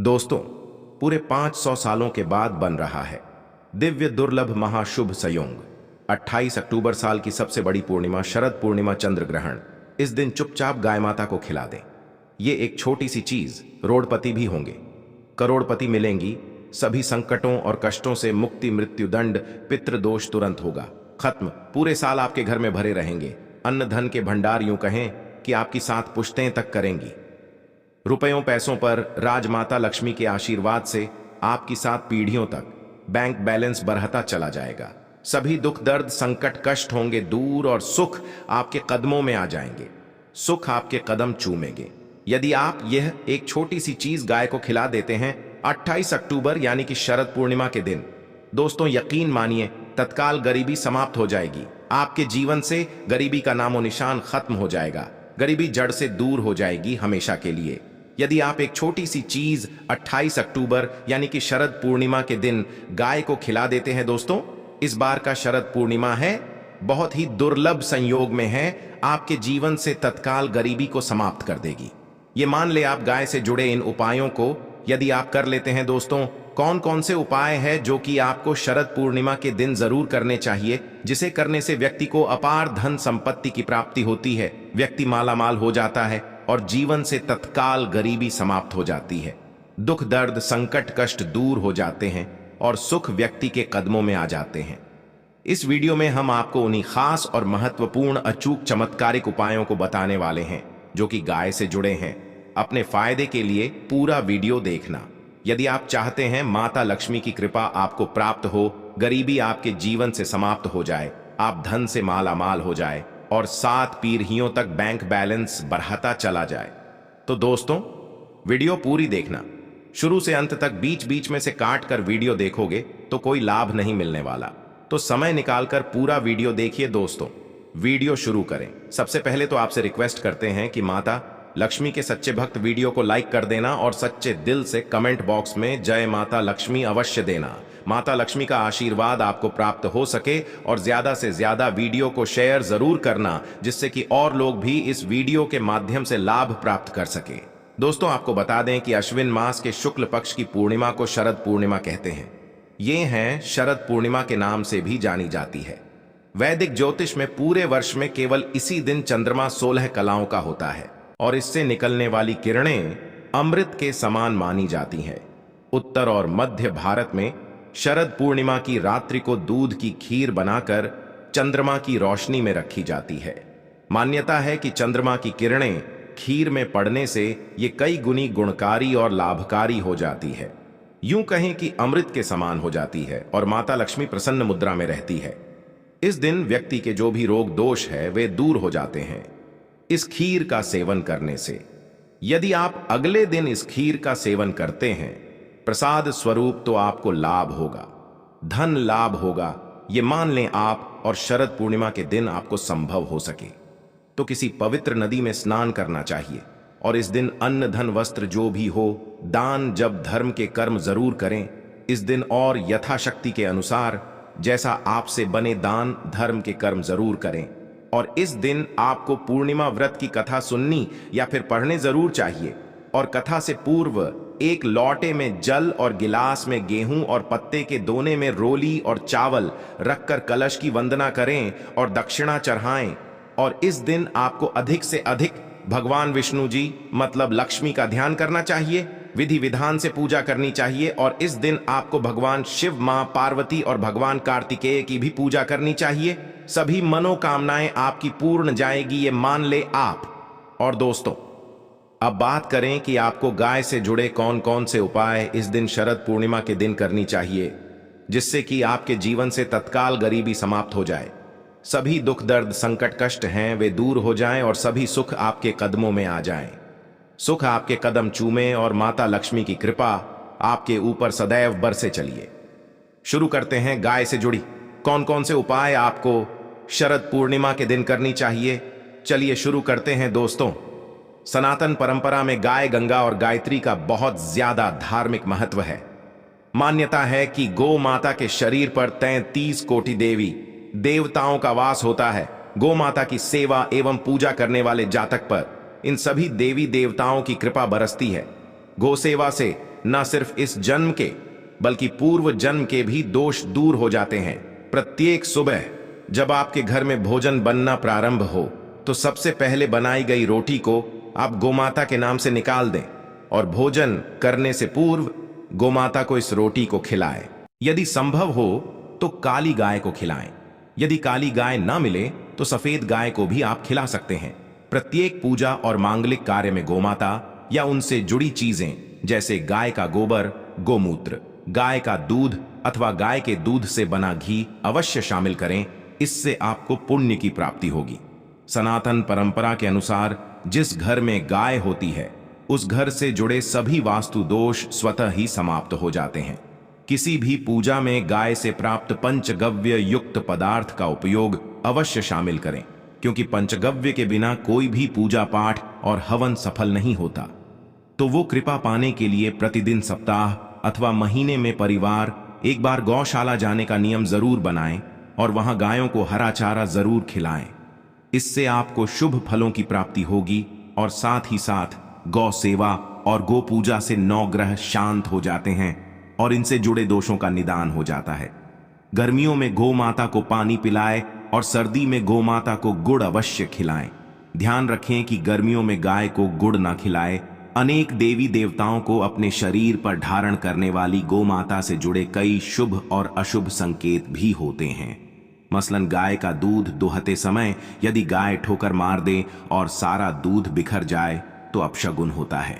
दोस्तों, पूरे 500 सालों के बाद बन रहा है दिव्य दुर्लभ महाशुभ संयोग 28 अक्टूबर साल की सबसे बड़ी पूर्णिमा शरद पूर्णिमा चंद्र ग्रहण। इस दिन चुपचाप गाय माता को खिला दें। ये एक छोटी सी चीज, रोड़पति भी होंगे, करोड़पति मिलेंगी, सभी संकटों और कष्टों से मुक्ति, मृत्यु दंड, पितृदोष तुरंत होगा खत्म। पूरे साल आपके घर में भरे रहेंगे अन्न धन के भंडार, यूं कहें कि आपकी साथ पुश्तें तक करेंगी। रुपयों पैसों पर राजमाता लक्ष्मी के आशीर्वाद से आपकी साथ पीढ़ियों तक बैंक बैलेंस बढ़ता चला जाएगा। सभी दुख दर्द संकट कष्ट होंगे दूर और सुख आपके कदमों में आ जाएंगे, सुख आपके कदम चूमेंगे। यदि आप यह एक छोटी सी चीज गाय को खिला देते हैं 28 अक्टूबर यानी कि शरद पूर्णिमा के दिन, दोस्तों यकीन मानिए तत्काल गरीबी समाप्त हो जाएगी। आपके जीवन से गरीबी का नामो निशान खत्म हो जाएगा, गरीबी जड़ से दूर हो जाएगी हमेशा के लिए। यदि आप एक छोटी सी चीज 28 अक्टूबर यानी कि शरद पूर्णिमा के दिन गाय को खिला देते हैं दोस्तों, इस बार का शरद पूर्णिमा है, बहुत ही दुर्लभ संयोग में है, आपके जीवन से तत्काल गरीबी को समाप्त कर देगी। ये मान ले आप गाय से जुड़े इन उपायों को यदि आप कर लेते हैं दोस्तों, कौन कौन से उपाय हैं जो कि आपको शरद पूर्णिमा के दिन जरूर करने चाहिए, जिसे करने से व्यक्ति को अपार धन संपत्ति की प्राप्ति होती है, व्यक्ति मालामाल हो जाता है और जीवन से तत्काल गरीबी समाप्त हो जाती है, दुख दर्द संकट कष्ट दूर हो जाते हैं और सुख व्यक्ति के कदमों में आ जाते हैं। इस वीडियो में हम आपको उन्हीं खास और महत्वपूर्ण अचूक चमत्कारिक उपायों को बताने वाले हैं जो कि गाय से जुड़े हैं। अपने फायदे के लिए पूरा वीडियो देखना। यदि आप चाहते हैं माता लक्ष्मी की कृपा आपको प्राप्त हो, गरीबी आपके जीवन से समाप्त हो जाए, आप धन से मालामाल हो जाए और 7 पीढ़ियों तक बैंक बैलेंस बढ़ाता चला जाए, तो दोस्तों वीडियो पूरी देखना। शुरू से अंत तक बीच बीच में से काट कर वीडियो देखोगे तो कोई लाभ नहीं मिलने वाला, तो समय निकालकर पूरा वीडियो देखिए दोस्तों। वीडियो शुरू करें। सबसे पहले तो आपसे रिक्वेस्ट करते हैं कि माता लक्ष्मी के सच्चे भक्त वीडियो को लाइक कर देना और सच्चे दिल से कमेंट बॉक्स में जय माता लक्ष्मी अवश्य देना। माता लक्ष्मी का आशीर्वाद आपको प्राप्त हो सके और ज्यादा से ज्यादा वीडियो को शेयर जरूर करना, जिससे कि और लोग भी इस वीडियो के माध्यम से लाभ प्राप्त कर सके। दोस्तों आपको बता दें कि अश्विन मास के शुक्ल पक्ष की पूर्णिमा को शरद पूर्णिमा कहते हैं। ये हैं शरद पूर्णिमा के नाम से भी जानी जाती है। वैदिक ज्योतिष में पूरे वर्ष में केवल इसी दिन चंद्रमा 16 कलाओं का होता है और इससे निकलने वाली किरणें अमृत के समान मानी जाती हैं। उत्तर और मध्य भारत में शरद पूर्णिमा की रात्रि को दूध की खीर बनाकर चंद्रमा की रोशनी में रखी जाती है। मान्यता है कि चंद्रमा की किरणें खीर में पड़ने से ये कई गुनी गुणकारी और लाभकारी हो जाती है, यूं कहें कि अमृत के समान हो जाती है और माता लक्ष्मी प्रसन्न मुद्रा में रहती है। इस दिन व्यक्ति के जो भी रोग दोष है वे दूर हो जाते हैं इस खीर का सेवन करने से। यदि आप अगले दिन इस खीर का सेवन करते हैं प्रसाद स्वरूप, तो आपको लाभ होगा, धन लाभ होगा, ये मान लें आप, और शरद पूर्णिमा के दिन आपको संभव हो सके तो किसी पवित्र नदी में स्नान करना चाहिए और इस दिन अन्न धन वस्त्र जो भी हो दान जब धर्म के कर्म जरूर करें इस दिन, और यथाशक्ति के अनुसार जैसा आपसे बने दान धर्म के कर्म जरूर करें। और इस दिन आपको पूर्णिमा व्रत की कथा सुननी या फिर पढ़ने जरूर चाहिए और कथा से पूर्व एक लोटे में जल और गिलास में गेहूं और पत्ते के दोने में रोली और चावल रखकर कलश की वंदना करें और दक्षिणा चढ़ाएं। और इस दिन आपको अधिक से अधिक भगवान विष्णु जी मतलब लक्ष्मी का ध्यान करना चाहिए, विधि विधान से पूजा करनी चाहिए और इस दिन आपको भगवान शिव, मां पार्वती और भगवान कार्तिकेय की भी पूजा करनी चाहिए। सभी मनोकामनाएं आपकी पूर्ण जाएगी, ये मान ले आप। और दोस्तों अब बात करें कि आपको गाय से जुड़े कौन कौन से उपाय इस दिन शरद पूर्णिमा के दिन करनी चाहिए, जिससे कि आपके जीवन से तत्काल गरीबी समाप्त हो जाए, सभी दुख दर्द संकट कष्ट हैं वे दूर हो जाएं और सभी सुख आपके कदमों में आ जाएं, सुख आपके कदम चूमे और माता लक्ष्मी की कृपा आपके ऊपर सदैव बरसे चलिए। शुरू करते हैं गाय से जुड़ी कौन कौन से उपाय आपको शरद पूर्णिमा के दिन करनी चाहिए। चलिए शुरू करते हैं दोस्तों। सनातन परंपरा में गाय गंगा और गायत्री का बहुत ज्यादा धार्मिक महत्व है। मान्यता है कि गौ माता के शरीर पर 33 कोटि देवी देवताओं का वास होता है। गौ माता की सेवा एवं पूजा करने वाले जातक पर इन सभी देवी देवताओं की कृपा बरसती है। गौ सेवा से न सिर्फ इस जन्म के बल्कि पूर्व जन्म के भी दोष दूर हो जाते हैं। प्रत्येक सुबह जब आपके घर में भोजन बनना प्रारंभ हो तो सबसे पहले बनाई गई रोटी को आप गोमाता के नाम से निकाल दें और भोजन करने से पूर्व गोमाता को इस रोटी को खिलाएं। यदि संभव हो तो काली गाय को खिलाएं। यदि काली गाय ना मिले तो सफेद गाय को भी आप खिला सकते हैं। प्रत्येक पूजा और मांगलिक कार्य में गोमाता या उनसे जुड़ी चीजें जैसे गाय का गोबर, गोमूत्र, गाय का दूध अथवा गाय के दूध से बना घी अवश्य शामिल करें। इससे आपको पुण्य की प्राप्ति होगी। सनातन परंपरा के अनुसार जिस घर में गाय होती है उस घर से जुड़े सभी वास्तु दोष स्वतः ही समाप्त हो जाते हैं। किसी भी पूजा में गाय से प्राप्त पंचगव्य युक्त पदार्थ का उपयोग अवश्य शामिल करें, क्योंकि पंचगव्य के बिना कोई भी पूजा पाठ और हवन सफल नहीं होता। तो वो कृपा पाने के लिए प्रतिदिन, सप्ताह अथवा महीने में परिवार एक बार गौशाला जाने का नियम जरूर बनाएं और वहां गायों को हरा चारा जरूर खिलाएं। इससे आपको शुभ फलों की प्राप्ति होगी और साथ ही साथ गौ सेवा और गो पूजा से 9 ग्रह शांत हो जाते हैं और इनसे जुड़े दोषों का निदान हो जाता है। गर्मियों में गौ माता को पानी पिलाएं और सर्दी में गौ माता को गुड़ अवश्य खिलाएं। ध्यान रखें कि गर्मियों में गाय को गुड़ ना खिलाएं। अनेक देवी देवताओं को अपने शरीर पर धारण करने वाली गौ माता से जुड़े कई शुभ और अशुभ संकेत भी होते हैं। मसलन गाय का दूध दुहते समय यदि गाय ठोकर मार दे और सारा दूध बिखर जाए तो अपशगुन होता है।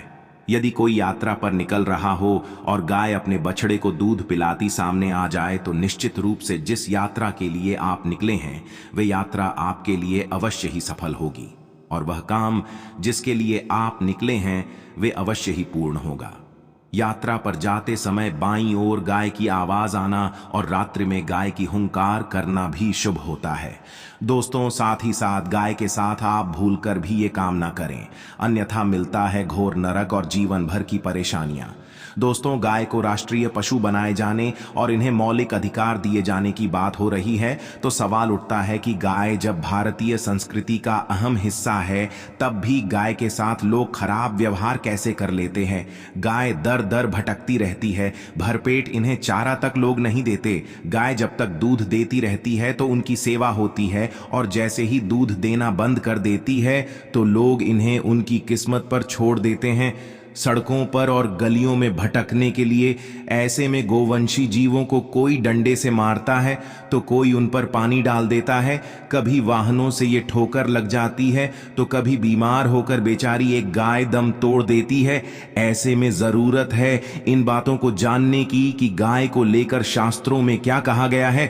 यदि कोई यात्रा पर निकल रहा हो और गाय अपने बछड़े को दूध पिलाती सामने आ जाए तो निश्चित रूप से जिस यात्रा के लिए आप निकले हैं वे यात्रा आपके लिए अवश्य ही सफल होगी और वह काम जिसके लिए आप निकले हैं वे अवश्य ही पूर्ण होगा। यात्रा पर जाते समय बाईं ओर गाय की आवाज आना और रात्रि में गाय की हुंकार करना भी शुभ होता है। दोस्तों, साथ ही साथ गाय के साथ आप भूलकर भी ये काम ना करें, अन्यथा मिलता है घोर नरक और जीवन भर की परेशानियां। दोस्तों, गाय को राष्ट्रीय पशु बनाए जाने और इन्हें मौलिक अधिकार दिए जाने की बात हो रही है तो सवाल उठता है कि गाय जब भारतीय संस्कृति का अहम हिस्सा है तब भी गाय के साथ लोग खराब व्यवहार कैसे कर लेते हैं। गाय दर दर भटकती रहती है, भरपेट इन्हें चारा तक लोग नहीं देते। गाय जब तक दूध देती रहती है तो उनकी सेवा होती है और जैसे ही दूध देना बंद कर देती है तो लोग इन्हें उनकी किस्मत पर छोड़ देते हैं, सड़कों पर और गलियों में भटकने के लिए। ऐसे में गोवंशी जीवों को कोई डंडे से मारता है तो कोई उन पर पानी डाल देता है, कभी वाहनों से ये ठोकर लग जाती है तो कभी बीमार होकर बेचारी एक गाय दम तोड़ देती है। ऐसे में जरूरत है इन बातों को जानने की कि गाय को लेकर शास्त्रों में क्या कहा गया है,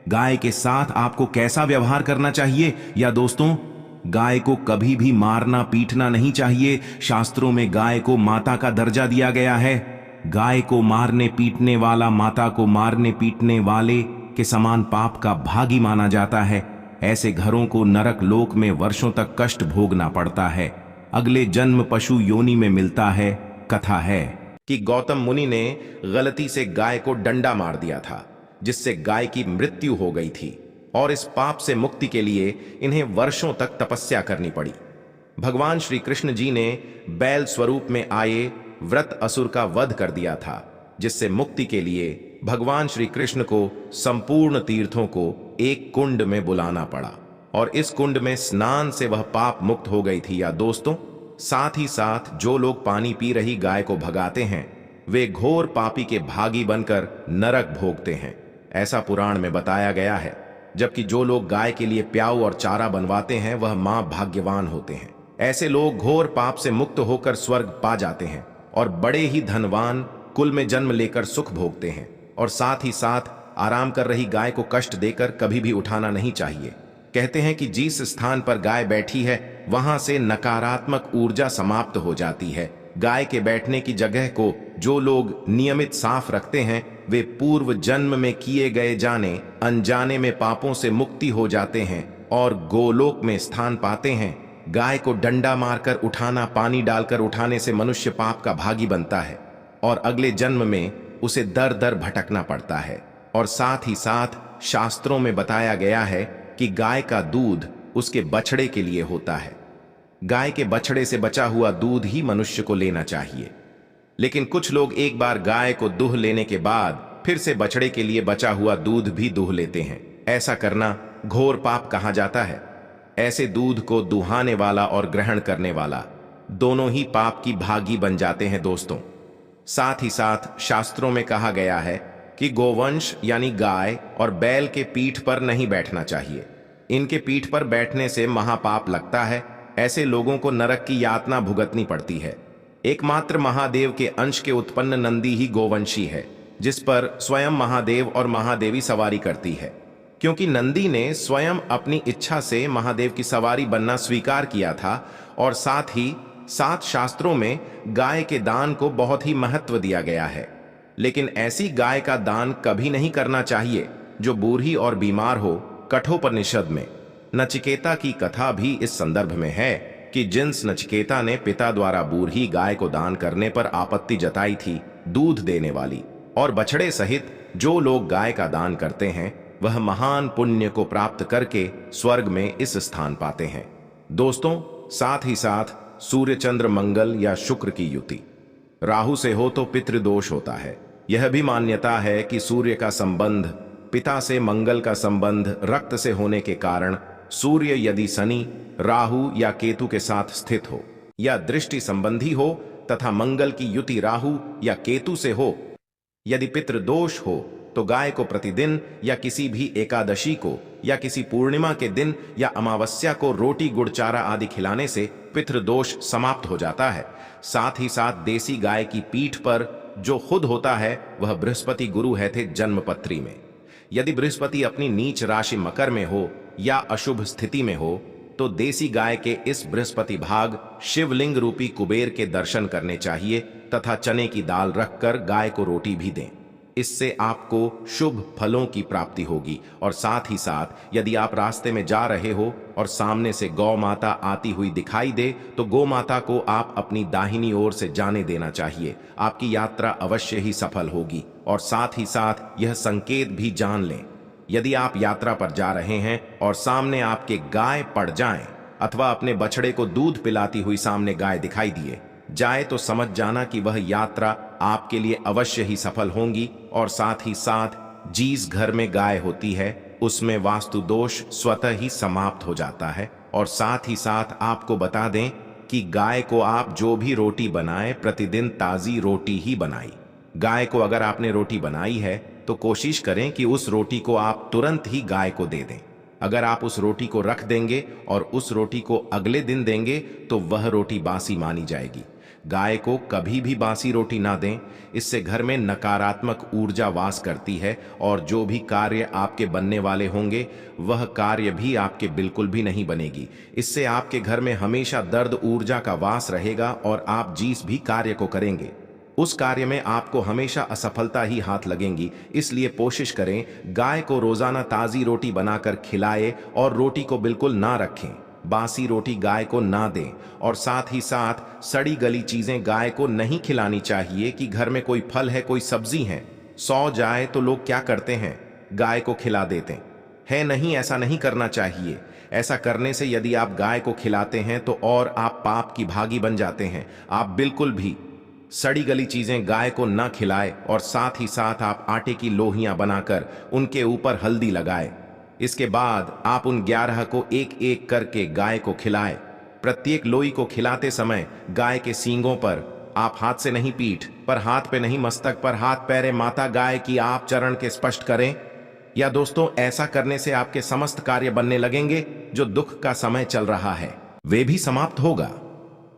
गाय के साथ आपको कैसा व्यवहार करना चाहिए। या दोस्तों, गाय को कभी भी मारना पीटना नहीं चाहिए। शास्त्रों में गाय को माता का दर्जा दिया गया है। गाय को मारने पीटने वाला माता को मारने पीटने वाले के समान पाप का भागी माना जाता है। ऐसे घरों को नरक लोक में वर्षों तक कष्ट भोगना पड़ता है, अगले जन्म पशु योनि में मिलता है। कथा है कि गौतम मुनि ने गलती से गाय को डंडा मार दिया था जिससे गाय की मृत्यु हो गई थी और इस पाप से मुक्ति के लिए इन्हें वर्षों तक तपस्या करनी पड़ी। भगवान श्री कृष्ण जी ने बैल स्वरूप में आए व्रत असुर का वध कर दिया था, जिससे मुक्ति के लिए भगवान श्री कृष्ण को संपूर्ण तीर्थों को एक कुंड में बुलाना पड़ा और इस कुंड में स्नान से वह पाप मुक्त हो गई थी। या दोस्तों, साथ ही साथ जो लोग पानी पी रही गाय को भगाते हैं वे घोर पापी के भागी बनकर नरक भोगते हैं, ऐसा पुराण में बताया गया है। जबकि जो लोग गाय के लिए प्याऊ और चारा बनवाते हैं वह मां भाग्यवान होते हैं। ऐसे लोग घोर पाप से मुक्त होकर स्वर्ग पा जाते हैं और बड़े ही धनवान कुल में जन्म लेकर सुख भोगते हैं। और साथ ही साथ आराम कर रही गाय को कष्ट देकर कभी भी उठाना नहीं चाहिए। कहते हैं कि जिस स्थान पर गाय बैठी है वहां से नकारात्मक ऊर्जा समाप्त हो जाती है। गाय के बैठने की जगह को जो लोग नियमित साफ रखते हैं वे पूर्व जन्म में किए गए जाने अनजाने में पापों से मुक्ति हो जाते हैं और गोलोक में स्थान पाते हैं। गाय को डंडा मारकर उठाना, पानी डालकर उठाने से मनुष्य पाप का भागी बनता है और अगले जन्म में उसे दर दर भटकना पड़ता है। और साथ ही साथ शास्त्रों में बताया गया है कि गाय का दूध उसके बछड़े के लिए होता है। गाय के बछड़े से बचा हुआ दूध ही मनुष्य को लेना चाहिए। लेकिन कुछ लोग एक बार गाय को दूह लेने के बाद फिर से बछड़े के लिए बचा हुआ दूध भी दूह लेते हैं। ऐसा करना घोर पाप कहा जाता है। ऐसे दूध को दुहाने वाला और ग्रहण करने वाला दोनों ही पाप की भागी बन जाते हैं दोस्तों। साथ ही साथ शास्त्रों में कहा गया है कि गोवंश यानी गाय और बैल के पीठ पर नहीं बैठना चाहिए। इनके पीठ पर बैठने से महापाप लगता है। ऐसे लोगों को नरक की यातना भुगतनी पड़ती है। एकमात्र महादेव के अंश के उत्पन्न नंदी ही गोवंशी है, जिस पर स्वयं महादेव और महादेवी सवारी करती है। क्योंकि नंदी ने स्वयं अपनी इच्छा से महादेव की सवारी बनना स्वीकार किया था और साथ ही सात शास्त्रों में गाय के दान को बहुत ही महत्व दिया गया है। लेकिन ऐसी गाय का दान कभी नहीं करना चाहिए जो बूढ़ी और बीमार हो। कठोपनिषद में नचिकेता की कथा भी इस संदर्भ में है कि जिन्स नचिकेता ने पिता द्वारा बूढ़ी गाय को दान करने पर आपत्ति जताई थी, दूध देने वाली और बछड़े सहित जो लोग गाय का दान करते हैं वह महान पुण्य को प्राप्त करके स्वर्ग में इस स्थान पाते हैं। दोस्तों, साथ ही साथ सूर्य चंद्र मंगल या शुक्र की युति राहु से हो तो पितृदोष होता है। यह भी मान्यता है कि सूर्य का संबंध पिता से, मंगल का संबंध रक्त से होने के कारण सूर्य यदि शनि, राहु या केतु के साथ स्थित हो या दृष्टि संबंधी हो तथा मंगल की युति राहु या केतु से हो, यदि पितृदोष हो तो गाय को प्रतिदिन या किसी भी एकादशी को या किसी पूर्णिमा के दिन या अमावस्या को रोटी गुड़ चारा आदि खिलाने से पितृदोष समाप्त हो जाता है। साथ ही साथ देसी गाय की पीठ पर जो खुद होता है वह बृहस्पति गुरु है थे जन्मपत्री में। यदि बृहस्पति अपनी नीच राशि मकर में हो या अशुभ स्थिति में हो तो देसी गाय के इस बृहस्पति भाग शिवलिंग रूपी कुबेर के दर्शन करने चाहिए तथा चने की दाल रखकर गाय को रोटी भी दें। इससे आपको शुभ फलों की प्राप्ति होगी। और साथ ही साथ यदि आप रास्ते में जा रहे हो और सामने से गौ माता आती हुई दिखाई दे तो गौ माता को आप अपनी दाहिनी ओर से जाने देना चाहिए। आपकी यात्रा अवश्य ही सफल होगी। और साथ ही साथ यह संकेत भी जान लें, यदि आप यात्रा पर जा रहे हैं और सामने आपके गाय पड़ जाएं अथवा अपने बछड़े को दूध पिलाती हुई सामने गाय दिखाई दिए जाए तो समझ जाना कि वह यात्रा आपके लिए अवश्य ही सफल होगी। और साथ ही साथ जिस घर में गाय होती है उसमें वास्तु दोष स्वतः ही समाप्त हो जाता है। और साथ ही साथ आपको बता दें कि गाय को आप जो भी रोटी बनाएं प्रतिदिन ताजी रोटी ही बनाई। गाय को अगर आपने रोटी बनाई है तो कोशिश करें कि उस रोटी को आप तुरंत ही गाय को दे दें। अगर आप उस रोटी को रख देंगे और उस रोटी को अगले दिन देंगे तो वह रोटी बासी मानी जाएगी। गाय को कभी भी बासी रोटी ना दें, इससे घर में नकारात्मक ऊर्जा वास करती है और जो भी कार्य आपके बनने वाले होंगे वह कार्य भी आपके बिल्कुल भी नहीं बनेगी। इससे आपके घर में हमेशा दर्द ऊर्जा का वास रहेगा और आप जिस भी कार्य को करेंगे उस कार्य में आपको हमेशा असफलता ही हाथ लगेंगी। इसलिए कोशिश करें गाय को रोजाना ताजी रोटी बनाकर खिलाए और रोटी को बिल्कुल ना रखें, बासी रोटी गाय को ना दें। और साथ ही साथ सड़ी गली चीजें गाय को नहीं खिलानी चाहिए कि घर में कोई फल है, कोई सब्जी है, सौ जाए तो लोग क्या करते हैं, गाय को खिला देते हैं। नहीं, ऐसा नहीं करना चाहिए। ऐसा करने से यदि आप गाय को खिलाते हैं तो और आप पाप की भागी बन जाते हैं। आप बिल्कुल भी सड़ी गली चीजें गाय को ना खिलाए। और साथ ही साथ आप आटे की लोहियां बनाकर उनके ऊपर हल्दी लगाए। इसके बाद आप उन 11 को एक एक करके गाय को खिलाए। प्रत्येक लोई को खिलाते समय गाय के सींगों पर आप हाथ से नहीं, पीठ पर, हाथ पे नहीं, मस्तक पर हाथ पैरे माता गाय की आप चरण के स्पष्ट करें। या दोस्तों, ऐसा करने से आपके समस्त कार्य बनने लगेंगे। जो दुख का समय चल रहा है वे भी समाप्त होगा।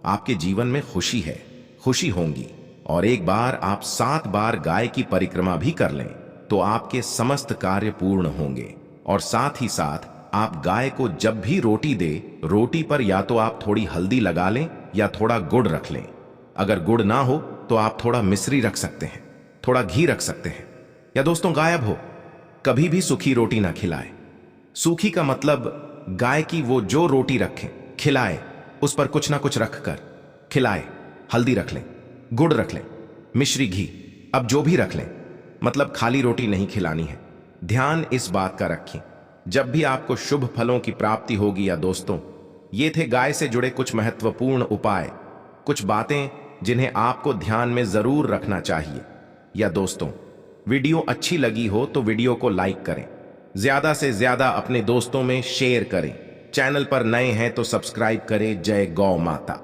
आपके जीवन में खुशी होंगी। और एक बार आप 7 बार गाय की परिक्रमा भी कर लें तो आपके समस्त कार्य पूर्ण होंगे। और साथ ही साथ आप गाय को जब भी रोटी दे, रोटी पर या तो आप थोड़ी हल्दी लगा लें या थोड़ा गुड़ रख लें। अगर गुड़ ना हो तो आप थोड़ा मिश्री रख सकते हैं, थोड़ा घी रख सकते हैं। या दोस्तों, गायब हो कभी भी सूखी रोटी ना खिलाए। सूखी का मतलब गाय की वो जो रोटी रखें खिलाए, उस पर कुछ ना कुछ रख कर खिलाए। हल्दी रख लें, गुड़ रख लें, मिश्री, घी, अब जो भी रख लें, मतलब खाली रोटी नहीं खिलानी है। ध्यान इस बात का रखें जब भी आपको शुभ फलों की प्राप्ति होगी। या दोस्तों, ये थे गाय से जुड़े कुछ महत्वपूर्ण उपाय, कुछ बातें जिन्हें आपको ध्यान में जरूर रखना चाहिए। या दोस्तों, वीडियो अच्छी लगी हो तो वीडियो को लाइक करें, ज्यादा से ज्यादा अपने दोस्तों में शेयर करें। चैनल पर नए हैं तो सब्सक्राइब करें। जय गौ माता।